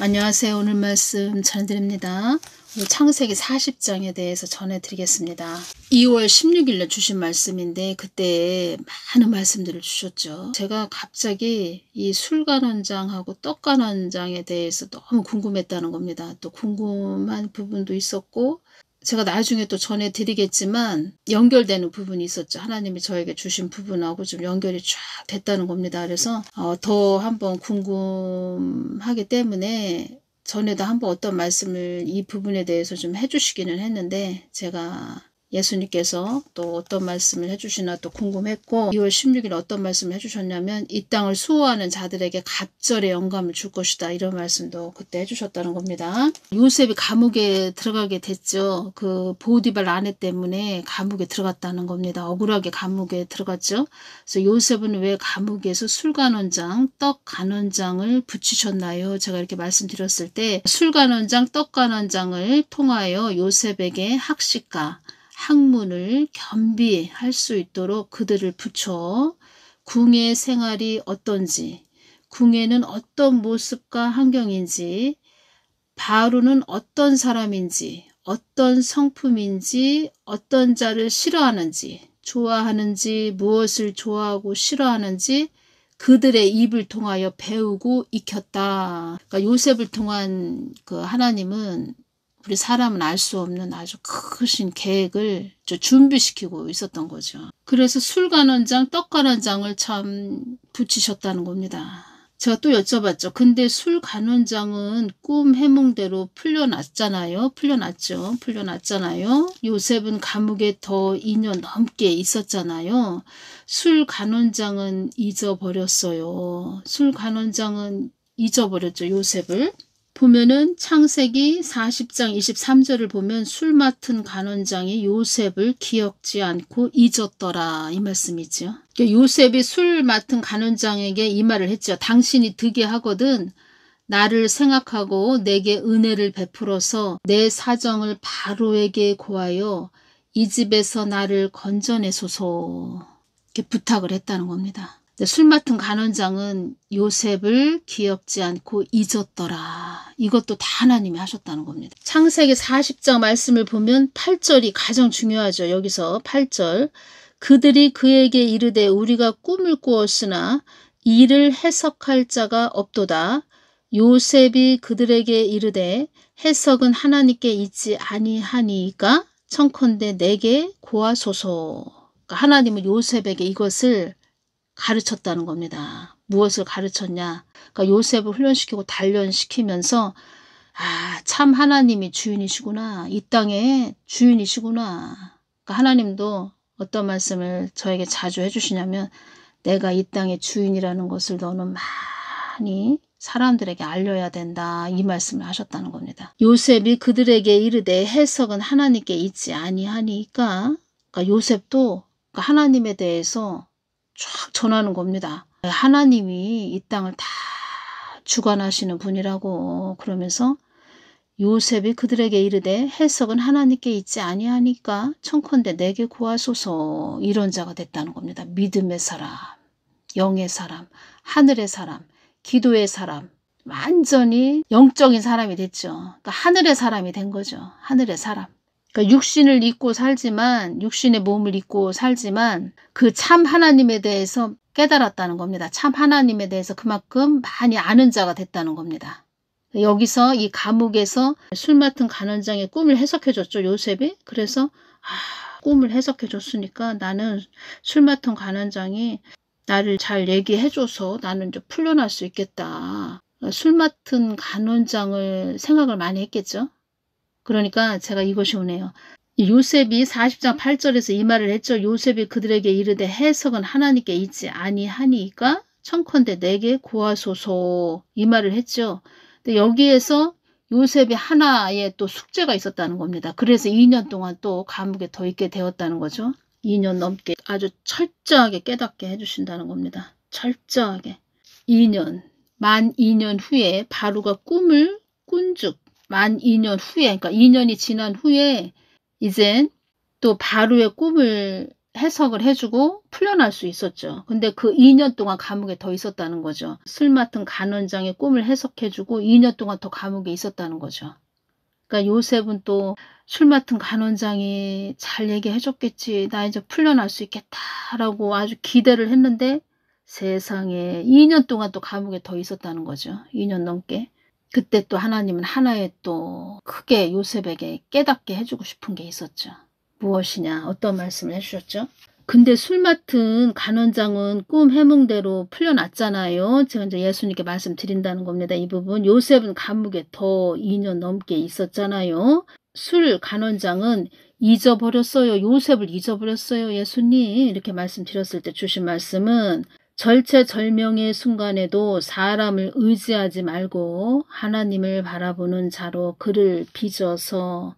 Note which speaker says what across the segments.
Speaker 1: 안녕하세요. 오늘 말씀 전해드립니다. 오늘 창세기 40장에 대해서 전해드리겠습니다. 2월 16일에 주신 말씀인데 그때 많은 말씀들을 주셨죠. 제가 갑자기 이 술간원장하고 떡간원장에 대해서 너무 궁금했다는 겁니다. 또 궁금한 부분도 있었고 제가 나중에 또 전해드리겠지만 연결되는 부분이 있었죠. 하나님이 저에게 주신 부분하고 좀 연결이 쫙 됐다는 겁니다. 그래서 더 한번 궁금하기 때문에 전에도 한번 어떤 말씀을 이 부분에 대해서 좀 해주시기는 했는데 제가 예수님께서 또 어떤 말씀을 해주시나 또 궁금했고 2월 16일 어떤 말씀을 해주셨냐면 이 땅을 수호하는 자들에게 갑절의 영감을 줄 것이다 이런 말씀도 그때 해주셨다는 겁니다. 요셉이 감옥에 들어가게 됐죠. 그 보디발 아내 때문에 감옥에 들어갔다는 겁니다. 억울하게 감옥에 들어갔죠. 그래서 요셉은 왜 감옥에서 술간원장, 떡간원장을 붙이셨나요? 제가 이렇게 말씀드렸을 때 술간원장, 떡간원장을 통하여 요셉에게 학식과 학문을 겸비할 수 있도록 그들을 붙여 궁의 생활이 어떤지, 궁에는 어떤 모습과 환경인지, 바로는 어떤 사람인지, 어떤 성품인지, 어떤 자를 싫어하는지, 좋아하는지, 무엇을 좋아하고 싫어하는지 그들의 입을 통하여 배우고 익혔다. 그러니까 요셉을 통한 그 하나님은 우리 사람은 알 수 없는 아주 크신 계획을 준비시키고 있었던 거죠. 그래서 술간원장, 떡간원장을 참 붙이셨다는 겁니다. 제가 또 여쭤봤죠. 근데 술간원장은 꿈 해몽대로 풀려났잖아요. 풀려났잖아요. 요셉은 감옥에 더 2년 넘게 있었잖아요. 술간원장은 잊어버렸어요. 술간원장은 잊어버렸죠. 요셉을. 보면은 창세기 40장 23절을 보면 술 맡은 간원장이 요셉을 기억지 않고 잊었더라 이 말씀이죠. 요셉이 술 맡은 간원장에게 이 말을 했죠. 당신이 득이 하거든 나를 생각하고 내게 은혜를 베풀어서 내 사정을 바로에게 고하여 이 집에서 나를 건져내소서 이렇게 부탁을 했다는 겁니다. 술 맡은 간원장은 요셉을 기억지 않고 잊었더라. 이것도 다 하나님이 하셨다는 겁니다. 창세기 40장 말씀을 보면 8절이 가장 중요하죠. 여기서 8절. 그들이 그에게 이르되 우리가 꿈을 꾸었으나 이를 해석할 자가 없도다. 요셉이 그들에게 이르되 해석은 하나님께 있지 아니하니까 청컨대 내게 고하소서. 그러니까 하나님은 요셉에게 이것을 가르쳤다는 겁니다. 무엇을 가르쳤냐? 그러니까 요셉을 훈련시키고 단련시키면서 참 하나님이 주인이시구나. 이 땅의 주인이시구나. 그러니까 하나님도 어떤 말씀을 저에게 자주 해주시냐면 내가 이 땅의 주인이라는 것을 너는 많이 사람들에게 알려야 된다. 이 말씀을 하셨다는 겁니다. 요셉이 그들에게 이르되 해석은 하나님께 있지 아니하니까 그러니까 요셉도 하나님에 대해서 쫙 전하는 겁니다. 하나님이 이 땅을 다 주관하시는 분이라고 그러면서 요셉이 그들에게 이르되 해석은 하나님께 있지 아니하니까 청컨대 내게 구하소서 이런 자가 됐다는 겁니다. 믿음의 사람, 영의 사람, 하늘의 사람, 기도의 사람 완전히 영적인 사람이 됐죠. 그러니까 하늘의 사람이 된 거죠. 하늘의 사람. 그러니까 육신을 입고 살지만 육신의 몸을 입고 살지만 그 참 하나님에 대해서 깨달았다는 겁니다. 참 하나님에 대해서 그만큼 많이 아는 자가 됐다는 겁니다. 여기서 이 감옥에서 술 맡은 간원장의 꿈을 해석해 줬죠. 요셉이. 그래서 꿈을 해석해 줬으니까 나는 술 맡은 간원장이 나를 잘 얘기해 줘서 나는 좀 풀려날 수 있겠다. 술 맡은 간원장을 생각을 많이 했겠죠. 그러니까 제가 이것이 오네요. 요셉이 40장 8절에서 이 말을 했죠. 요셉이 그들에게 이르되 해석은 하나님께 있지 아니하니까 청컨대 내게 구하소서 이 말을 했죠. 근데 여기에서 요셉이 하나의 또 숙제가 있었다는 겁니다. 그래서 2년 동안 또 감옥에 더 있게 되었다는 거죠. 2년 넘게 아주 철저하게 깨닫게 해주신다는 겁니다. 철저하게. 만 2년 후에 바로가 꿈을 꾼즉 만 2년 후에 그러니까 2년이 지난 후에 이젠 또 바로의 꿈을 해석을 해주고 풀려날 수 있었죠. 근데 그 2년 동안 감옥에 더 있었다는 거죠. 술 맡은 간원장의 꿈을 해석해주고 2년 동안 더 감옥에 있었다는 거죠. 그러니까 요셉은 또 술 맡은 간원장이 잘 얘기해줬겠지. 나 이제 풀려날 수 있겠다라고 아주 기대를 했는데 세상에 2년 동안 또 감옥에 더 있었다는 거죠. 2년 넘게. 그때 또 하나님은 하나의 또 크게 요셉에게 깨닫게 해주고 싶은 게 있었죠. 무엇이냐? 어떤 말씀을 해주셨죠? 근데 술 맡은 간원장은 꿈 해몽대로 풀려났잖아요. 제가 이제 예수님께 말씀드린다는 겁니다. 이 부분. 요셉은 감옥에 더 2년 넘게 있었잖아요. 술 간원장은 잊어버렸어요. 요셉을 잊어버렸어요. 예수님. 이렇게 말씀드렸을 때 주신 말씀은 절체절명의 순간에도 사람을 의지하지 말고 하나님을 바라보는 자로 그를 빚어서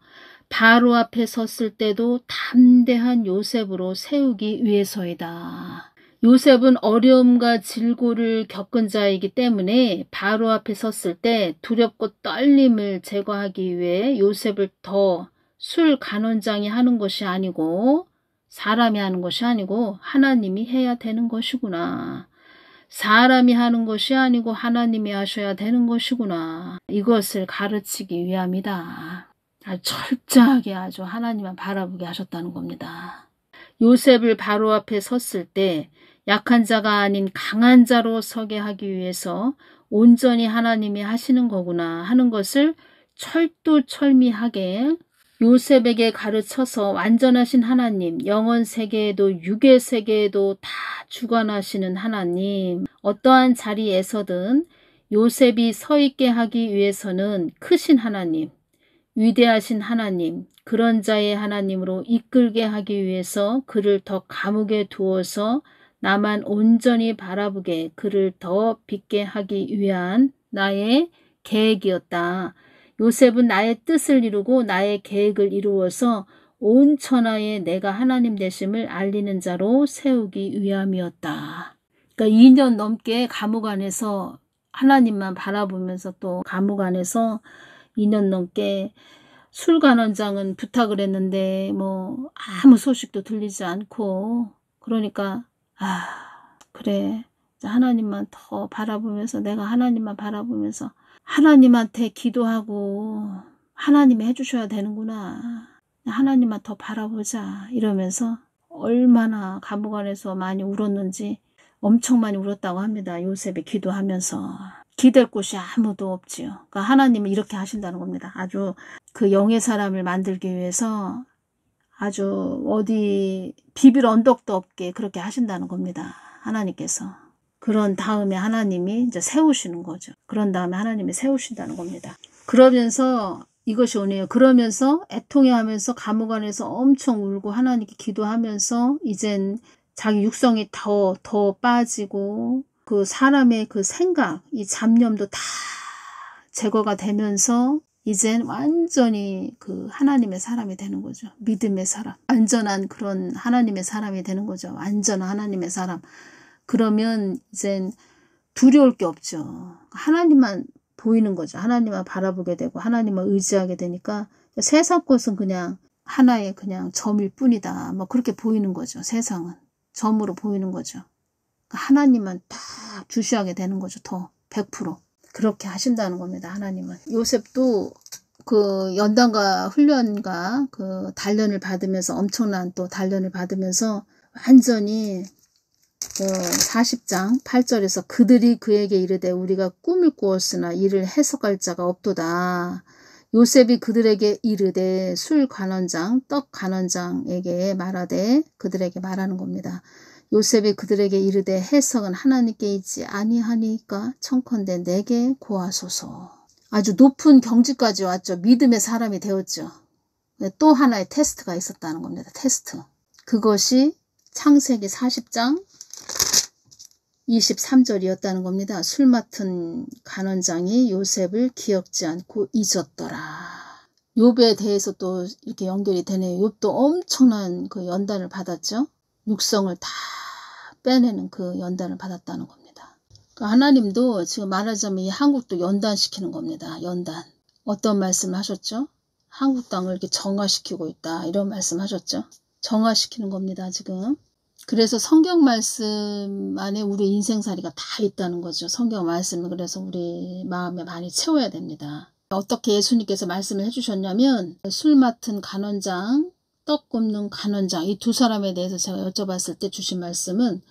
Speaker 1: 바로 앞에 섰을 때도 담대한 요셉으로 세우기 위해서이다. 요셉은 어려움과 질고를 겪은 자이기 때문에 바로 앞에 섰을 때 두렵고 떨림을 제거하기 위해 요셉을 더 술 간원장이 하는 것이 아니고 사람이 하는 것이 아니고 하나님이 해야 되는 것이구나. 사람이 하는 것이 아니고 하나님이 하셔야 되는 것이구나. 이것을 가르치기 위함이다. 아주 철저하게 아주 하나님만 바라보게 하셨다는 겁니다. 요셉을 바로 앞에 섰을 때 약한 자가 아닌 강한 자로 서게 하기 위해서 온전히 하나님이 하시는 거구나 하는 것을 철두철미하게 요셉에게 가르쳐서 완전하신 하나님, 영원 세계에도 육의 세계에도 다 주관하시는 하나님, 어떠한 자리에서든 요셉이 서 있게 하기 위해서는 크신 하나님, 위대하신 하나님, 그런 자의 하나님으로 이끌게 하기 위해서 그를 더 감옥에 두어서 나만 온전히 바라보게 그를 더 빛게 하기 위한 나의 계획이었다. 요셉은 나의 뜻을 이루고 나의 계획을 이루어서 온 천하에 내가 하나님 되심을 알리는 자로 세우기 위함이었다. 그러니까 2년 넘게 감옥 안에서 하나님만 바라보면서 또 감옥 안에서 2년 넘게 술간원장은 부탁을 했는데 뭐 아무 소식도 들리지 않고 그러니까 그래 하나님만 더 바라보면서 내가 하나님만 바라보면서 하나님한테 기도하고 하나님이 해주셔야 되는구나. 하나님만 더 바라보자 이러면서 얼마나 감옥 안에서 많이 울었는지 엄청 많이 울었다고 합니다. 요셉이 기도하면서. 기댈 곳이 아무도 없지요. 그러니까 하나님은 이렇게 하신다는 겁니다. 아주 그 영의 사람을 만들기 위해서 아주 어디 비빌 언덕도 없게 그렇게 하신다는 겁니다. 하나님께서. 그런 다음에 하나님이 이제 세우시는 거죠. 그런 다음에 하나님이 세우신다는 겁니다. 그러면서 이것이 오네요. 그러면서 애통해하면서 감옥 안에서 엄청 울고 하나님께 기도하면서 이젠 자기 육성이 더 빠지고 그 사람의 그 생각, 이 잡념도 다 제거가 되면서 이젠 완전히 그 하나님의 사람이 되는 거죠. 믿음의 사람. 완전한 그런 하나님의 사람이 되는 거죠. 완전한 하나님의 사람. 그러면 이젠 두려울 게 없죠. 하나님만 보이는 거죠. 하나님만 바라보게 되고 하나님만 의지하게 되니까 세상 것은 그냥 하나의 그냥 점일 뿐이다. 뭐 그렇게 보이는 거죠. 세상은. 점으로 보이는 거죠. 하나님만 딱 주시하게 되는 거죠. 더 100%. 그렇게 하신다는 겁니다. 하나님은. 요셉도 그 연단과 훈련과 그 단련을 받으면서 엄청난 또 단련을 받으면서 완전히 그 40장 8절에서 그들이 그에게 이르되 우리가 꿈을 꾸었으나 이를 해석할 자가 없도다. 요셉이 그들에게 이르되 술 간원장, 떡 간원장에게 말하되 그들에게 말하는 겁니다. 요셉이 그들에게 이르되 해석은 하나님께 있지 아니하니까 청컨대 내게 고하소서. 아주 높은 경지까지 왔죠. 믿음의 사람이 되었죠. 또 하나의 테스트가 있었다는 겁니다. 테스트. 그것이 창세기 40장 23절이었다는 겁니다. 술 맡은 간원장이 요셉을 기억지 않고 잊었더라. 욥에 대해서 또 이렇게 연결이 되네요. 욥도 엄청난 그 연단을 받았죠. 육성을 다 빼내는 그 연단을 받았다는 겁니다. 그러니까 하나님도 지금 말하자면 이 한국도 연단시키는 겁니다. 연단. 어떤 말씀을 하셨죠? 한국 땅을 이렇게 정화시키고 있다. 이런 말씀 하셨죠? 정화시키는 겁니다. 지금. 그래서 성경 말씀 안에 우리 인생살이가 다 있다는 거죠. 성경 말씀을 그래서 우리 마음에 많이 채워야 됩니다. 어떻게 예수님께서 말씀을 해주셨냐면 술 맡은 간원장, 떡 굽는 간원장 이 두 사람에 대해서 제가 여쭤봤을 때 주신 말씀은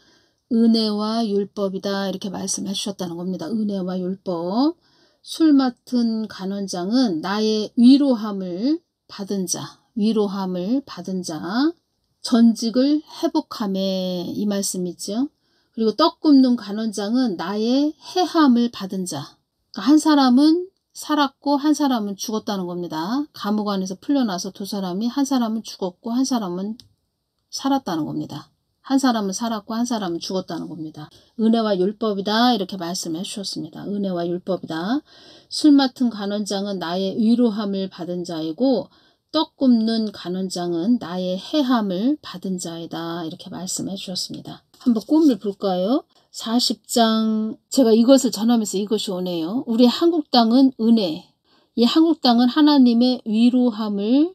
Speaker 1: 은혜와 율법이다 이렇게 말씀해 주셨다는 겁니다. 은혜와 율법. 술 맡은 간원장은 나의 위로함을 받은 자, 위로함을 받은 자, 전직을 회복함에 이 말씀이죠. 그리고 떡 굽는 간원장은 나의 해함을 받은 자. 그러니까 한 사람은 살았고 한 사람은 죽었다는 겁니다. 감옥 안에서 풀려나서 두 사람이 한 사람은 죽었고 한 사람은 살았다는 겁니다. 한 사람은 살았고 한 사람은 죽었다는 겁니다. 은혜와 율법이다 이렇게 말씀해 주셨습니다. 은혜와 율법이다. 술 맡은 간원장은 나의 위로함을 받은 자이고 떡 굽는 간원장은 나의 해함을 받은 자이다 이렇게 말씀해 주셨습니다. 한번 꿈을 볼까요? 40장 제가 이것을 전하면서 이것이 오네요. 우리 한국 땅은 은혜. 이 한국 땅은 하나님의 위로함을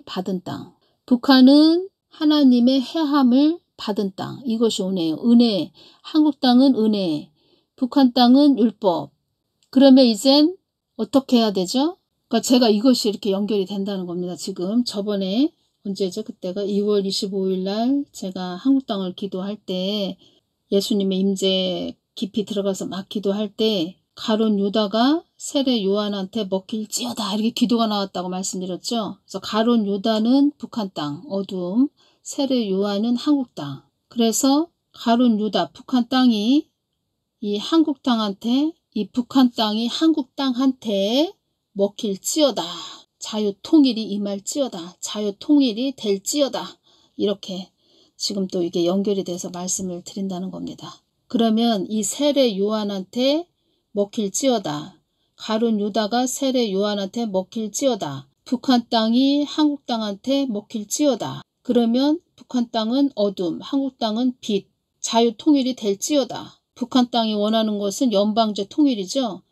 Speaker 1: 받은 땅. 북한은 하나님의 해함을 받은 땅. 이것이 오네요. 은혜. 한국 땅은 은혜. 북한 땅은 율법. 그러면 이젠 어떻게 해야 되죠? 그러니까 제가 이것이 이렇게 연결이 된다는 겁니다. 지금 저번에 언제죠? 그때가 2월 25일 날 제가 한국 땅을 기도할 때 예수님의 임재 깊이 들어가서 막 기도할 때 가룟 유다가 세례 요한한테 먹힐지어다 이렇게 기도가 나왔다고 말씀드렸죠. 그래서 가룟 유다는 북한 땅 어둠, 세례 요한은 한국 땅. 그래서 가룟 유다 북한 땅이 이 한국 땅한테 이 북한 땅이 한국 땅한테 먹힐지어다. 자유통일이 임할지어다. 자유통일이 될지어다. 이렇게 지금 또 이게 연결이 돼서 말씀을 드린다는 겁니다. 그러면 이 세례 요한한테 먹힐지어다. 가룟 유다가 세례 요한한테 먹힐지어다. 북한 땅이 한국 땅한테 먹힐지어다. 그러면 북한 땅은 어둠, 한국 땅은 빛, 자유통일이 될지어다. 북한 땅이 원하는 것은 연방제 통일이죠.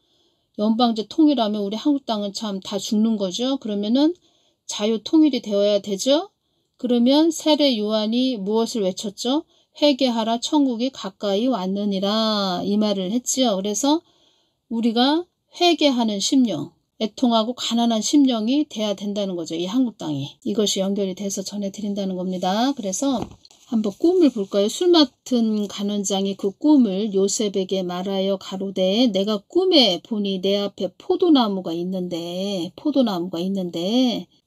Speaker 1: 연방제 통일하면 우리 한국 땅은 참 다 죽는 거죠. 그러면은 자유통일이 되어야 되죠. 그러면 세례 요한이 무엇을 외쳤죠? 회개하라 천국이 가까이 왔느니라 이 말을 했지요. 그래서 우리가 회개하는 심령, 애통하고 가난한 심령이 돼야 된다는 거죠. 이 한국 땅이. 이것이 연결이 돼서 전해드린다는 겁니다. 그래서 한번 꿈을 볼까요? 술 맡은 간원장이 그 꿈을 요셉에게 말하여 가로되 내가 꿈에 보니 내 앞에 포도나무가 있는데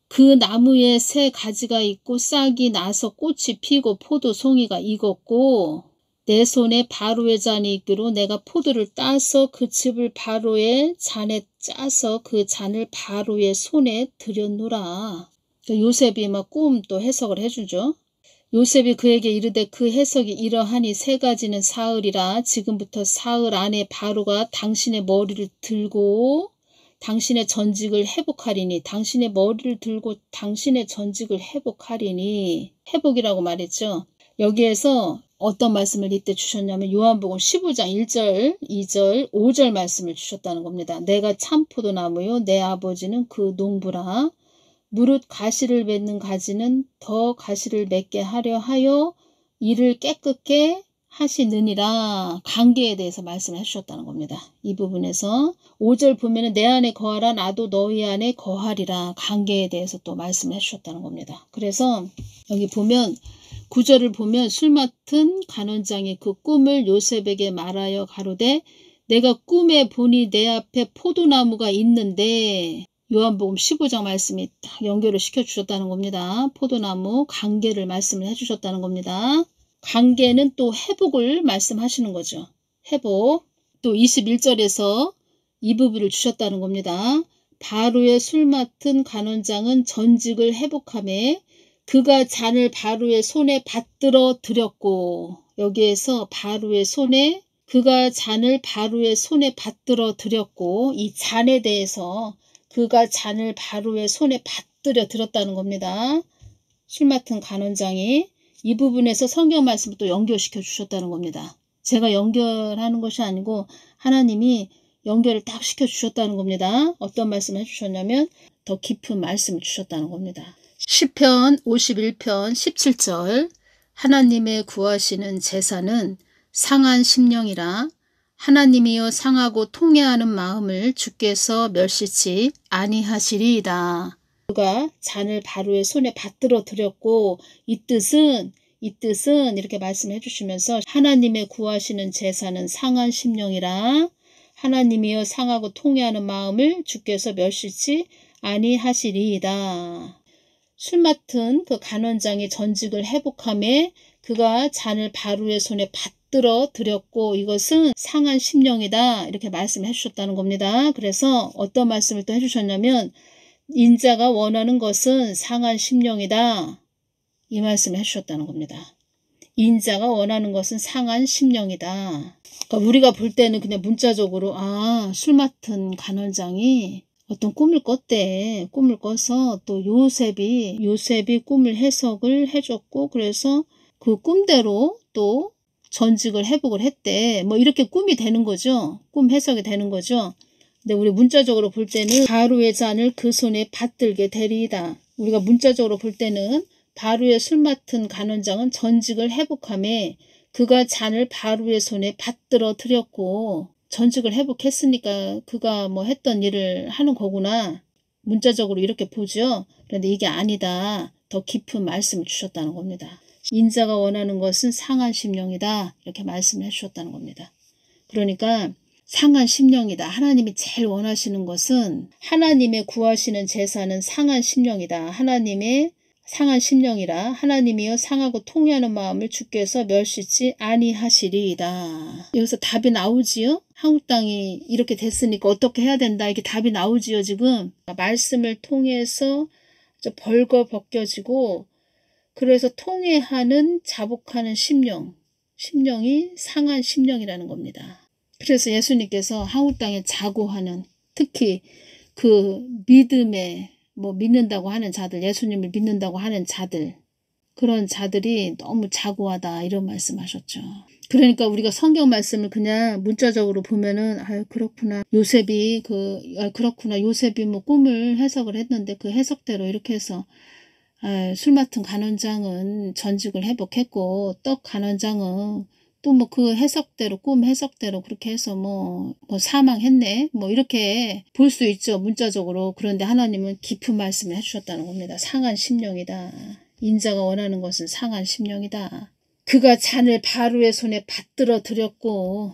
Speaker 1: 그 나무에 새 가지가 있고 싹이 나서 꽃이 피고 포도송이가 익었고 내 손에 바로의 잔이 있기로 내가 포도를 따서 그 즙을 바로의 잔에 짜서 그 잔을 바로의 손에 들였노라. 요셉이 막 꿈 또 해석을 해주죠. 요셉이 그에게 이르되 그 해석이 이러하니 세 가지는 사흘이라 지금부터 사흘 안에 바로가 당신의 머리를 들고 당신의 전직을 회복하리니 당신의 머리를 들고 당신의 전직을 회복하리니 회복이라고 말했죠. 여기에서 어떤 말씀을 이때 주셨냐면 요한복음 15장 1절, 2절, 5절 말씀을 주셨다는 겁니다. 내가 참 포도나무요 내 아버지는 그 농부라. 무릇 가시를 맺는 가지는 더 가시를 맺게 하려 하여 이를 깨끗게 하시느니라. 관계에 대해서 말씀을 해주셨다는 겁니다. 이 부분에서 5절 보면 내 안에 거하라 나도 너희 안에 거하리라. 관계에 대해서 또 말씀을 해주셨다는 겁니다. 그래서 여기 보면 9절을 보면 술 맡은 간원장이 그 꿈을 요셉에게 말하여 가로되 내가 꿈에 보니 내 앞에 포도나무가 있는데 요한복음 15장 말씀이 딱 연결을 시켜주셨다는 겁니다. 포도나무 관계를 말씀을 해주셨다는 겁니다. 관계는 또 회복을 말씀하시는 거죠. 회복. 또 21절에서 이 부분을 주셨다는 겁니다. 바로의 술 맡은 간원장은 전직을 회복하며 그가 잔을 바로의 손에 받들어 드렸고 여기에서 바로의 손에 그가 잔을 바로의 손에 받들어 드렸고 이 잔에 대해서 그가 잔을 바로의 손에 받들어 드렸다는 겁니다. 술 맡은 간원장이 이 부분에서 성경 말씀을 또 연결시켜 주셨다는 겁니다. 제가 연결하는 것이 아니고 하나님이 연결을 딱 시켜 주셨다는 겁니다. 어떤 말씀을 해주셨냐면 더 깊은 말씀을 주셨다는 겁니다. 시편 51편 17절 하나님의 구하시는 제사는 상한 심령이라 하나님이여 상하고 통회하는 마음을 주께서 멸시치 아니하시리이다. 그가 잔을 바로의 손에 받들어 드렸고 이 뜻은 이렇게 말씀해 주시면서 하나님의 구하시는 제사는 상한 심령이라 하나님이여 상하고 통회하는 마음을 주께서 멸시치 아니하시리이다. 술 맡은 그 간원장이 전직을 회복함에 그가 잔을 바로의 손에 받들어 드렸고 이것은 상한 심령이다 이렇게 말씀해 주셨다는 겁니다. 그래서 어떤 말씀을 또 해주셨냐면 인자가 원하는 것은 상한 심령이다 이 말씀을 해주셨다는 겁니다. 인자가 원하는 것은 상한 심령이다. 그러니까 우리가 볼 때는 그냥 문자적으로 술 맡은 간원장이 어떤 꿈을 꿨대. 꿈을 꿔서 또 요셉이 꿈을 해석을 해줬고 그래서 그 꿈대로 또 전직을 회복을 했대. 뭐 이렇게 꿈이 되는 거죠. 꿈 해석이 되는 거죠. 근데 우리 문자적으로 볼 때는 바로의 잔을 그 손에 받들게 되리이다. 우리가 문자적으로 볼 때는 바로의 술 맡은 간원장은 전직을 회복함에 그가 잔을 바로의 손에 받들어 드렸고 전직을 회복했으니까 그가 뭐 했던 일을 하는 거구나. 문자적으로 이렇게 보죠. 그런데 이게 아니다. 더 깊은 말씀을 주셨다는 겁니다. 인자가 원하는 것은 상한 심령이다. 이렇게 말씀을 해주셨다는 겁니다. 그러니까 상한 심령이다. 하나님이 제일 원하시는 것은 하나님의 구하시는 제사는 상한 심령이다. 하나님의 상한 심령이라 하나님이여 상하고 통회하는 마음을 주께서 멸시치 아니하시리이다. 여기서 답이 나오지요? 한국 땅이 이렇게 됐으니까 어떻게 해야 된다. 이게 답이 나오지요 지금. 말씀을 통해서 벌거벗겨지고 그래서 통회하는 자복하는 심령이 상한 심령이라는 겁니다. 그래서 예수님께서 한국 땅에 자고하는 특히 그 믿음에 믿는다고 하는 자들, 예수님을 믿는다고 하는 자들, 그런 자들이 너무 자고하다 이런 말씀하셨죠. 그러니까 우리가 성경 말씀을 그냥 문자적으로 보면은 그렇구나. 요셉이 뭐 꿈을 해석을 했는데 그 해석대로 이렇게 해서 술 맡은 간원장은 전직을 회복했고 떡 간원장은 또 뭐 그 해석대로 꿈 해석대로 그렇게 해서 뭐 사망했네 이렇게 볼 수 있죠 문자적으로. 그런데 하나님은 깊은 말씀을 해주셨다는 겁니다. 상한 심령이다. 인자가 원하는 것은 상한 심령이다. 그가 잔을 바로의 손에 받들어 드렸고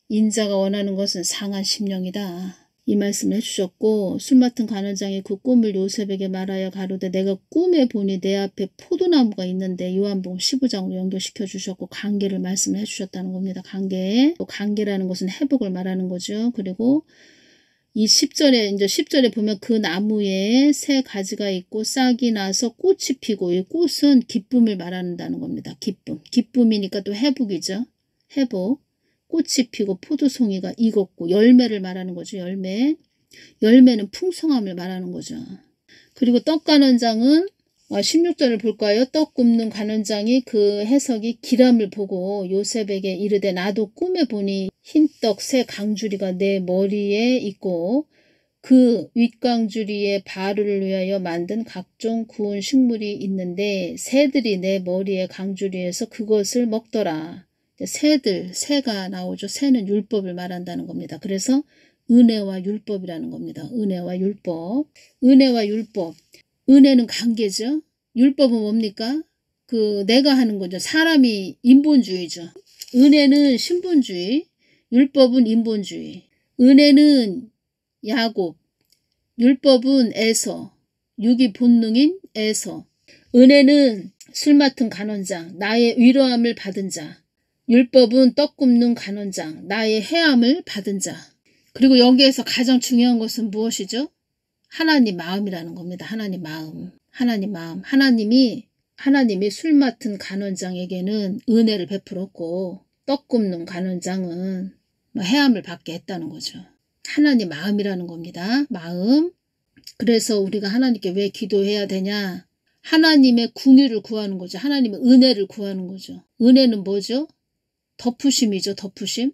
Speaker 1: 인자가 원하는 것은 상한 심령이다. 이 말씀을 해주셨고 술 맡은 간원장이 그 꿈을 요셉에게 말하여 가로되 내가 꿈에 보니 내 앞에 포도나무가 있는데 요한복음 15장으로 연결시켜 주셨고 관계를 말씀을 해주셨다는 겁니다. 관계라는 것은 회복을 말하는 거죠. 그리고 이 10절에 보면 그 나무에 새 가지가 있고 싹이 나서 꽃이 피고 이 꽃은 기쁨을 말한다는 겁니다. 기쁨이니까 또 회복이죠. 회복. 꽃이 피고 포도송이가 익었고 열매를 말하는 거죠. 열매는 풍성함을 말하는 거죠. 그리고 떡 간원장은 16절을 볼까요? 떡 굽는 간원장이 그 해석이 기람을 보고 요셉에게 이르되 나도 꿈에 보니 흰떡 새 강주리가 내 머리에 있고 그 윗강주리에 바르를 위하여 만든 각종 구운 식물이 있는데 새들이 내 머리에 강주리에서 그것을 먹더라. 새가 나오죠. 새는 율법을 말한다는 겁니다. 그래서 은혜와 율법이라는 겁니다. 은혜와 율법. 은혜는 관계죠. 율법은 뭡니까? 내가 하는 거죠. 사람이 인본주의죠. 은혜는 신본주의, 율법은 인본주의. 은혜는 야곱, 율법은 에서, 육이 본능인 에서. 은혜는 술 맡은 간원장, 나의 위로함을 받은 자. 율법은 떡 굽는 간원장, 나의 해함을 받은 자. 그리고 여기에서 가장 중요한 것은 무엇이죠? 하나님 마음이라는 겁니다. 하나님 마음. 하나님이 술 맡은 간원장에게는 은혜를 베풀었고 떡 굽는 간원장은 해함을 받게 했다는 거죠. 하나님 마음이라는 겁니다. 마음. 그래서 우리가 하나님께 왜 기도해야 되냐? 하나님의 궁유를 구하는 거죠. 하나님의 은혜를 구하는 거죠. 은혜는 뭐죠? 덮으심이죠. 덮으심.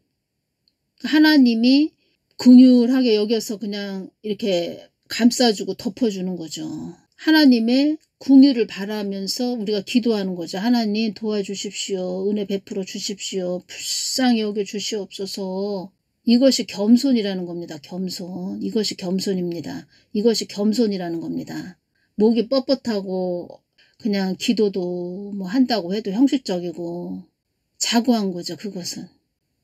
Speaker 1: 하나님이 긍휼하게 여겨서 그냥 이렇게 감싸주고 덮어주는 거죠. 하나님의 긍휼을 바라면서 우리가 기도하는 거죠. 하나님 도와주십시오. 은혜 베풀어 주십시오. 불쌍히 여겨 주시옵소서. 이것이 겸손이라는 겁니다. 겸손. 이것이 겸손입니다. 이것이 겸손이라는 겁니다. 목이 뻣뻣하고 그냥 기도도 뭐 한다고 해도 형식적이고 자고한 거죠. 그것은.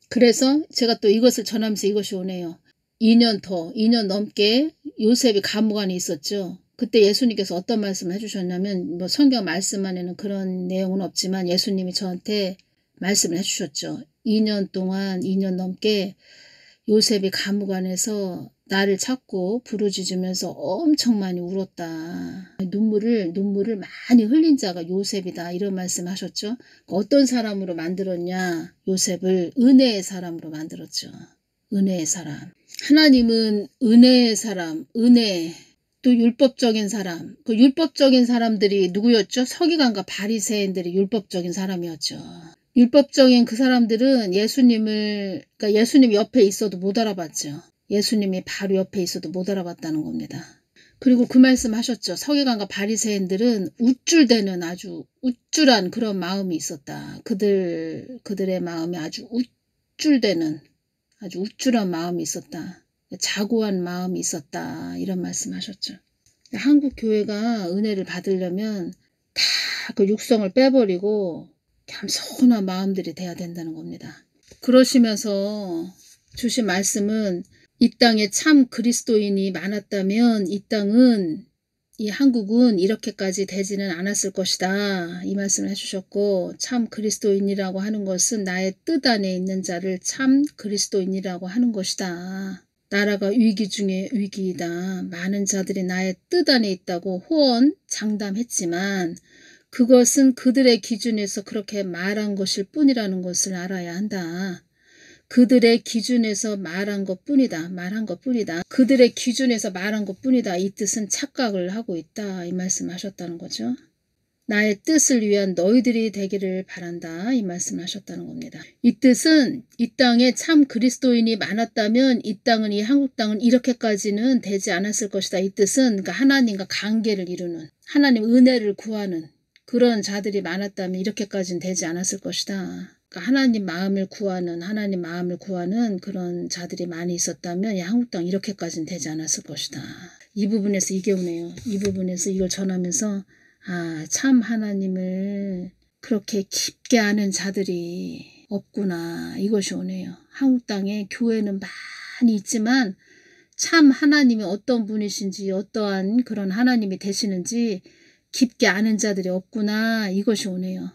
Speaker 1: 그래서 제가 또 이것을 전하면서 이것이 오네요. 2년 넘게 요셉이 감옥 안에 있었죠. 그때 예수님께서 어떤 말씀을 해주셨냐면 뭐 성경 말씀 안에는 그런 내용은 없지만 예수님이 저한테 말씀을 해주셨죠. 2년 넘게 요셉이 감옥 안에서 나를 찾고 부르짖으면서 엄청 많이 울었다. 눈물을 많이 흘린 자가 요셉이다. 이런 말씀하셨죠. 어떤 사람으로 만들었냐? 요셉을 은혜의 사람으로 만들었죠. 은혜의 사람. 하나님은 은혜의 사람, 은혜, 또 율법적인 사람. 그 율법적인 사람들이 누구였죠? 서기관과 바리새인들이 율법적인 사람이었죠. 율법적인 그 사람들은 그러니까 예수님 옆에 있어도 못 알아봤죠. 예수님이 바로 옆에 있어도 못 알아봤다는 겁니다. 그리고 그 말씀 하셨죠. 서기관과 바리새인들은 우쭐대는 아주 우쭐한 그런 마음이 있었다. 그들의 마음이 아주 우쭐대는 아주 우쭐한 마음이 있었다. 자고한 마음이 있었다. 이런 말씀 하셨죠. 한국 교회가 은혜를 받으려면 다 그 육성을 빼버리고 겸손한 마음들이 돼야 된다는 겁니다. 그러시면서 주신 말씀은 이 땅에 참 그리스도인이 많았다면 이 한국은 이렇게까지 되지는 않았을 것이다. 이 말씀을 해주셨고, 참 그리스도인이라고 하는 것은 나의 뜻 안에 있는 자를 참 그리스도인이라고 하는 것이다. 나라가 위기 중에 위기이다. 많은 자들이 나의 뜻 안에 있다고 장담했지만 그것은 그들의 기준에서 그렇게 말한 것일 뿐이라는 것을 알아야 한다. 그들의 기준에서 말한 것뿐이다. 그들의 기준에서 말한 것뿐이다. 이 뜻은 착각을 하고 있다. 이 말씀하셨다는 거죠. 나의 뜻을 위한 너희들이 되기를 바란다. 이 말씀하셨다는 겁니다. 이 뜻은 이 땅에 참 그리스도인이 많았다면 이 한국 땅은 이렇게까지는 되지 않았을 것이다. 이 뜻은 그러니까 하나님과 관계를 이루는, 하나님 은혜를 구하는 그런 자들이 많았다면 이렇게까지는 되지 않았을 것이다. 그러니까 하나님 마음을 구하는 그런 자들이 많이 있었다면 이 한국 땅 이렇게까지는 되지 않았을 것이다. 이 부분에서 이게 오네요. 이 부분에서 이걸 전하면서 참 하나님을 그렇게 깊게 아는 자들이 없구나. 이것이 오네요. 한국 땅에 교회는 많이 있지만 참 하나님이 어떤 분이신지 어떠한 그런 하나님이 되시는지 깊게 아는 자들이 없구나. 이것이 오네요.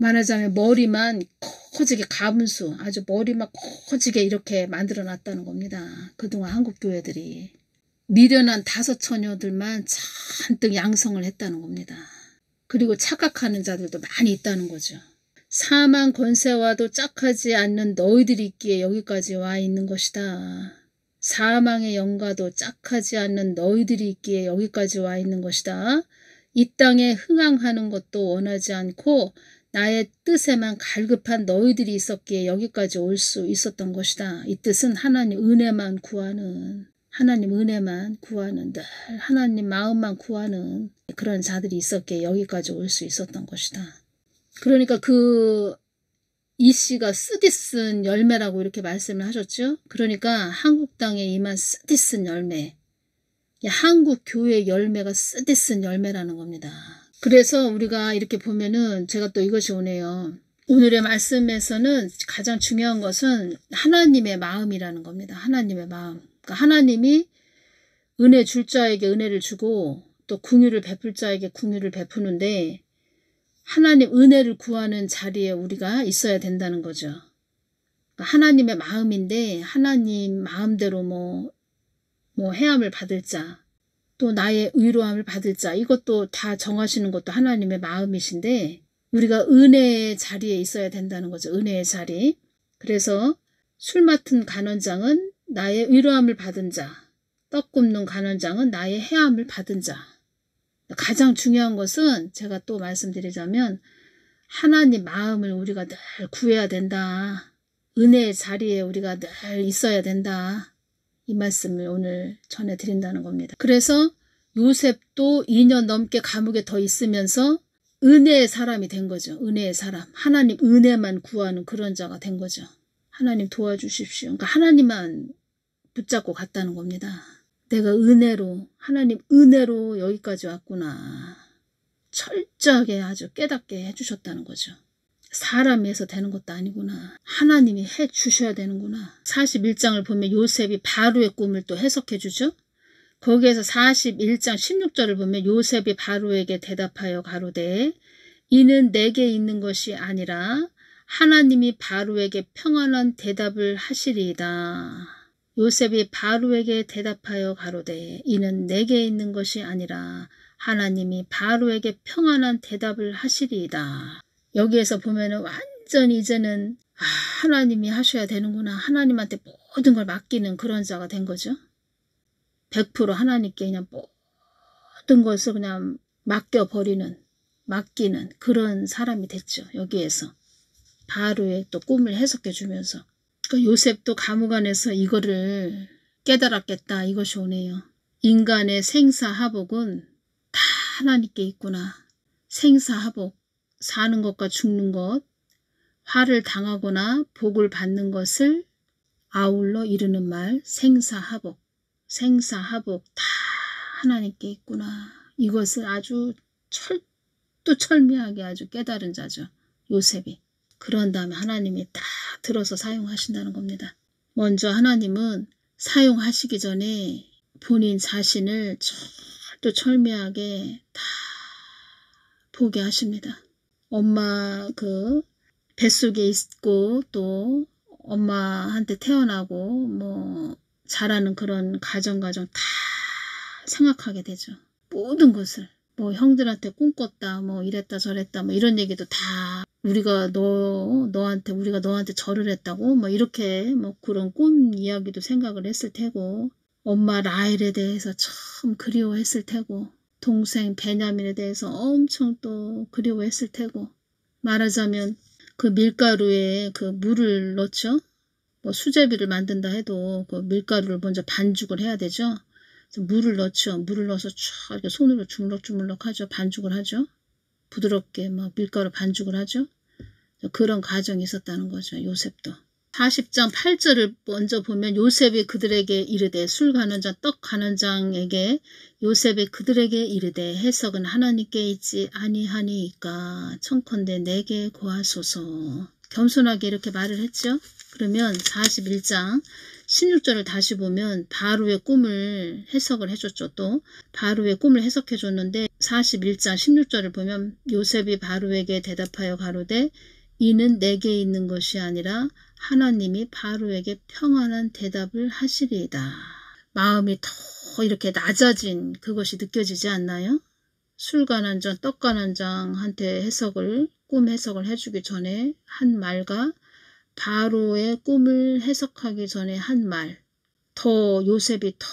Speaker 1: 말하자면 머리만 커지게 가문수, 아주 머리만 커지게 이렇게 만들어 놨다는 겁니다. 그동안 한국 교회들이. 미련한 5 처녀들만 잔뜩 양성을 했다는 겁니다. 그리고 착각하는 자들도 많이 있다는 거죠. 사망 권세와도 짝하지 않는 너희들이 있기에 여기까지 와 있는 것이다. 사망의 영과도 짝하지 않는 너희들이 있기에 여기까지 와 있는 것이다. 이 땅에 흥황하는 것도 원하지 않고 나의 뜻에만 갈급한 너희들이 있었기에 여기까지 올 수 있었던 것이다. 이 뜻은 하나님 은혜만 구하는, 늘 하나님 마음만 구하는 그런 자들이 있었기에 여기까지 올 수 있었던 것이다. 그러니까 이 씨가 쓰디쓴 열매라고 이렇게 말씀을 하셨죠. 그러니까 한국 땅에 임한 쓰디쓴 열매, 한국 교회의 열매가 쓰디쓴 열매라는 겁니다. 그래서 우리가 이렇게 보면은 제가 또 이것이 오네요. 오늘의 말씀에서는 가장 중요한 것은 하나님의 마음이라는 겁니다. 하나님의 마음. 그러니까 하나님이 은혜 줄 자에게 은혜를 주고 또 긍휼을 베풀 자에게 긍휼을 베푸는데 하나님 은혜를 구하는 자리에 우리가 있어야 된다는 거죠. 그러니까 하나님의 마음인데 하나님 마음대로 뭐 해함을 받을 자, 또 나의 의로함을 받을 자, 이것도 다 정하시는 것도 하나님의 마음이신데 우리가 은혜의 자리에 있어야 된다는 거죠. 은혜의 자리. 그래서 술 맡은 간원장은 나의 의로함을 받은 자, 떡 굽는 간원장은 나의 해함을 받은 자. 가장 중요한 것은 제가 또 말씀드리자면 하나님 마음을 우리가 늘 구해야 된다. 은혜의 자리에 우리가 늘 있어야 된다. 이 말씀을 오늘 전해드린다는 겁니다. 그래서 요셉도 2년 넘게 감옥에 더 있으면서 은혜의 사람이 된 거죠. 은혜의 사람. 하나님 은혜만 구하는 그런 자가 된 거죠. 하나님 도와주십시오. 그러니까 하나님만 붙잡고 갔다는 겁니다. 내가 은혜로, 하나님 은혜로 여기까지 왔구나. 철저하게 아주 깨닫게 해주셨다는 거죠. 사람이 해서 되는 것도 아니구나. 하나님이 해주셔야 되는구나. 41장을 보면 요셉이 바로의 꿈을 또 해석해 주죠. 거기에서 41장 16절을 보면 요셉이 바로에게 대답하여 가로되 이는 내게 있는 것이 아니라 하나님이 바로에게 평안한 대답을 하시리이다. 요셉이 바로에게 대답하여 가로되 이는 내게 있는 것이 아니라 하나님이 바로에게 평안한 대답을 하시리이다. 여기에서 보면은 완전히 이제는 하나님이 하셔야 되는구나. 하나님한테 모든 걸 맡기는 그런 자가 된 거죠. 100% 하나님께 그냥 모든 것을 그냥 맡기는 그런 사람이 됐죠. 여기에서 바로의 또 꿈을 해석해 주면서. 그러니까 요셉도 감옥 안에서 이거를 깨달았겠다. 이것이 오네요. 인간의 생사하복은 다 하나님께 있구나. 생사하복, 사는 것과 죽는 것, 화를 당하거나 복을 받는 것을 아울러 이르는 말, 생사하복 다 하나님께 있구나. 이것을 아주 철두철미하게 아주 깨달은 자죠. 요셉이. 그런 다음에 하나님이 딱 들어서 사용하신다는 겁니다. 먼저 하나님은 사용하시기 전에 본인 자신을 철두철미하게 다 보게 하십니다. 엄마 그 뱃속에 있고 또 엄마한테 태어나고 뭐 자라는 그런 가정 다 생각하게 되죠. 모든 것을 뭐 형들한테 꿈꿨다 뭐 이랬다 저랬다 뭐 이런 얘기도 다 우리가 너한테 절을 했다고 뭐 이렇게 뭐 그런 꿈 이야기도 생각을 했을 테고 엄마 라헬에 대해서 참 그리워했을 테고 동생 베냐민에 대해서 엄청 또 그리워했을 테고 말하자면 그 밀가루에 그 물을 넣죠. 뭐 수제비를 만든다 해도 그 밀가루를 먼저 반죽을 해야 되죠. 그래서 물을 넣죠. 물을 넣어서 쫙 이렇게 손으로 주물럭주물럭 하죠. 반죽을 하죠. 부드럽게 막 밀가루 반죽을 하죠. 그런 과정이 있었다는 거죠. 요셉도. 40장 8절을 먼저 보면 요셉이 그들에게 이르되 술 가는 자 떡 가는 장에게 요셉이 그들에게 이르되 해석은 하나님께 있지 아니하니이까 청컨대 내게 고하소서. 겸손하게 이렇게 말을 했죠. 그러면 41장 16절을 다시 보면 바로의 꿈을 해석을 해줬죠. 또 바로의 꿈을 해석해 줬는데 41장 16절을 보면 요셉이 바로에게 대답하여 가로되 이는 내게 있는 것이 아니라 하나님이 바로에게 평안한 대답을 하시리이다. 마음이 더 이렇게 낮아진 그것이 느껴지지 않나요? 술가난장, 떡가난장한테 꿈 해석을 해주기 전에 한 말과 바로의 꿈을 해석하기 전에 한 말, 더 요셉이 더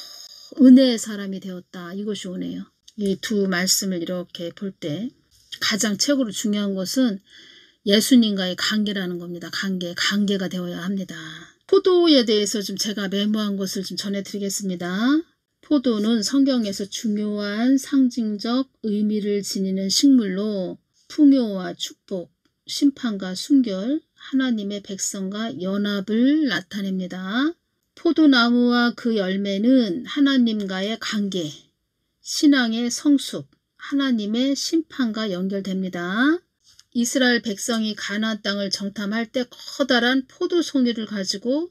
Speaker 1: 은혜의 사람이 되었다. 이것이 오네요. 이 두 말씀을 이렇게 볼 때 가장 최고로 중요한 것은 예수님과의 관계라는 겁니다. 관계가 되어야 합니다. 포도에 대해서 좀 제가 메모한 것을 좀 전해드리겠습니다. 포도는 성경에서 중요한 상징적 의미를 지니는 식물로 풍요와 축복, 심판과 순결, 하나님의 백성과 연합을 나타냅니다. 포도나무와 그 열매는 하나님과의 관계, 신앙의 성숙, 하나님의 심판과 연결됩니다. 이스라엘 백성이 가나안 땅을 정탐할 때 커다란 포도송이를 가지고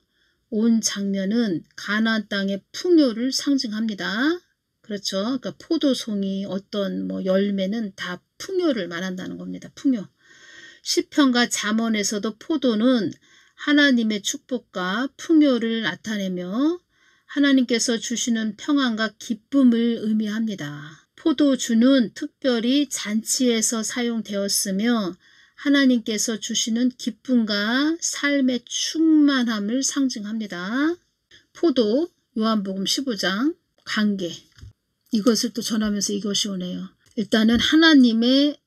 Speaker 1: 온 장면은 가나안 땅의 풍요를 상징합니다. 그렇죠. 그러니까 포도송이 어떤 열매는 다 풍요를 말한다는 겁니다. 풍요. 시편과 잠언에서도 포도는 하나님의 축복과 풍요를 나타내며 하나님께서 주시는 평안과 기쁨을 의미합니다. 포도주는 특별히 잔치에서 사용되었으며 하나님께서 주시는 기쁨과 삶의 충만함을 상징합니다. 포도, 요한복음 15장, 관계. 이것을 또 전하면서 이것이 오네요. 일단은 하나님의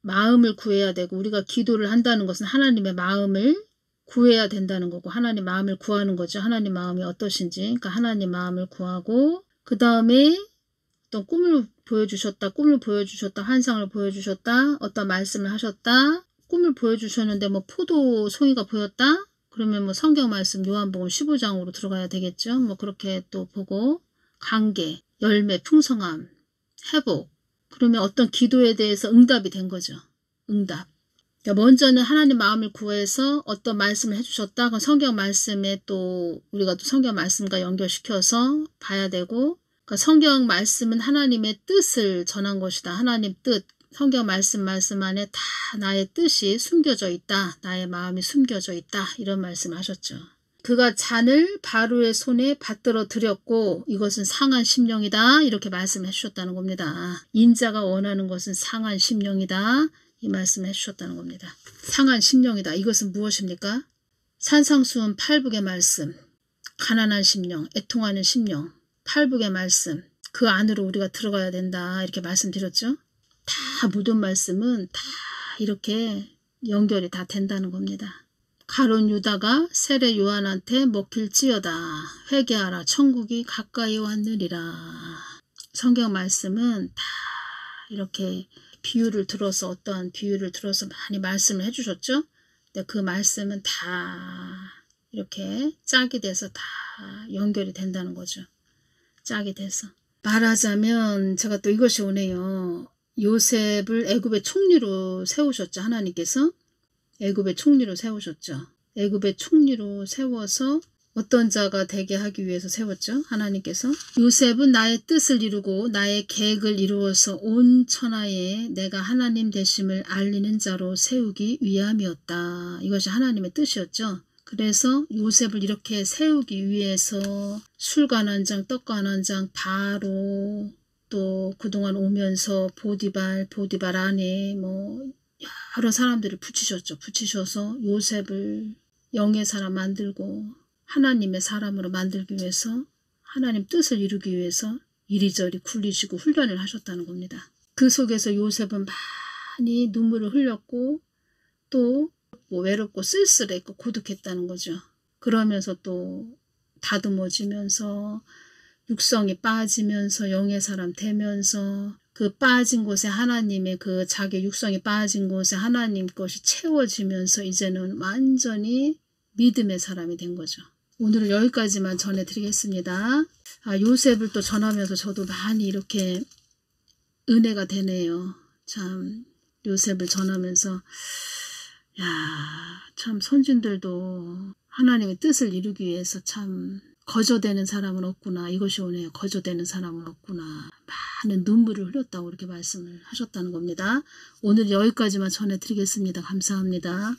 Speaker 1: 마음을 구해야 되고 우리가 기도를 한다는 것은 하나님의 마음을 구해야 된다는 거고 하나님 마음을 구하는 거죠. 하나님 마음이 어떠신지. 그러니까 하나님 마음을 구하고 그 다음에 어떤 꿈을 보여주셨다, 환상을 보여주셨다, 어떤 말씀을 하셨다, 꿈을 보여주셨는데 뭐 포도 송이가 보였다? 그러면 뭐 성경 말씀 요한복음 15장으로 들어가야 되겠죠. 뭐 그렇게 또 보고 관계, 열매, 풍성함, 회복. 그러면 어떤 기도에 대해서 응답이 된 거죠. 응답. 그러니까 먼저는 하나님 마음을 구해서 어떤 말씀을 해주셨다. 그럼 성경 말씀에 또 우리가 또 성경 말씀과 연결시켜서 봐야 되고, 그러니까 성경 말씀은 하나님의 뜻을 전한 것이다. 하나님 뜻. 성경 말씀 안에 다 나의 뜻이 숨겨져 있다. 나의 마음이 숨겨져 있다. 이런 말씀을 하셨죠. 그가 잔을 바로의 손에 받들어 드렸고 이것은 상한 심령이다. 이렇게 말씀해 주셨다는 겁니다. 인자가 원하는 것은 상한 심령이다. 이 말씀을 해주셨다는 겁니다. 상한 심령이다. 이것은 무엇입니까? 산상수훈 8북의 말씀, 가난한 심령, 애통하는 심령, 8북의 말씀, 그 안으로 우리가 들어가야 된다. 이렇게 말씀드렸죠. 다 모든 말씀은 다 이렇게 연결이 다 된다는 겁니다. 가룟 유다가 세례 요한한테 먹힐지어다. 회개하라. 천국이 가까이 왔느니라. 성경 말씀은 다 이렇게 비유를 들어서 어떠한 비유를 들어서 많이 말씀을 해주셨죠. 근데 그 말씀은 다 이렇게 짝이 돼서 다 연결이 된다는 거죠. 짝이 돼서. 말하자면 제가 또 이것이 오네요. 요셉을 애굽의 총리로 세우셨죠. 하나님께서. 애굽의 총리로 세우셨죠. 애굽의 총리로 세워서 어떤 자가 되게 하기 위해서 세웠죠. 하나님께서. 요셉은 나의 뜻을 이루고 나의 계획을 이루어서 온 천하에 내가 하나님 되심을 알리는 자로 세우기 위함이었다. 이것이 하나님의 뜻이었죠. 그래서 요셉을 이렇게 세우기 위해서 술관원장, 떡관원장, 바로 또 그동안 오면서 보디발 안에 뭐 여러 사람들을 붙이셨죠. 붙이셔서 요셉을 영의 사람 만들고 하나님의 사람으로 만들기 위해서 하나님 뜻을 이루기 위해서 이리저리 굴리시고 훈련을 하셨다는 겁니다. 그 속에서 요셉은 많이 눈물을 흘렸고 또 외롭고 쓸쓸했고 고독했다는 거죠. 그러면서 또 다듬어지면서 육성이 빠지면서 영의 사람 되면서 그 빠진 곳에 하나님의 그 자기 육성이 빠진 곳에 하나님 것이 채워지면서 이제는 완전히 믿음의 사람이 된 거죠. 오늘은 여기까지만 전해드리겠습니다. 요셉을 또 전하면서 저도 많이 이렇게 은혜가 되네요. 참 요셉을 전하면서 참 선진들도 하나님의 뜻을 이루기 위해서 참 거저되는 사람은 없구나. 이것이 오네요. 거저되는 사람은 없구나. 많은 눈물을 흘렸다고 이렇게 말씀을 하셨다는 겁니다. 오늘 여기까지만 전해드리겠습니다. 감사합니다.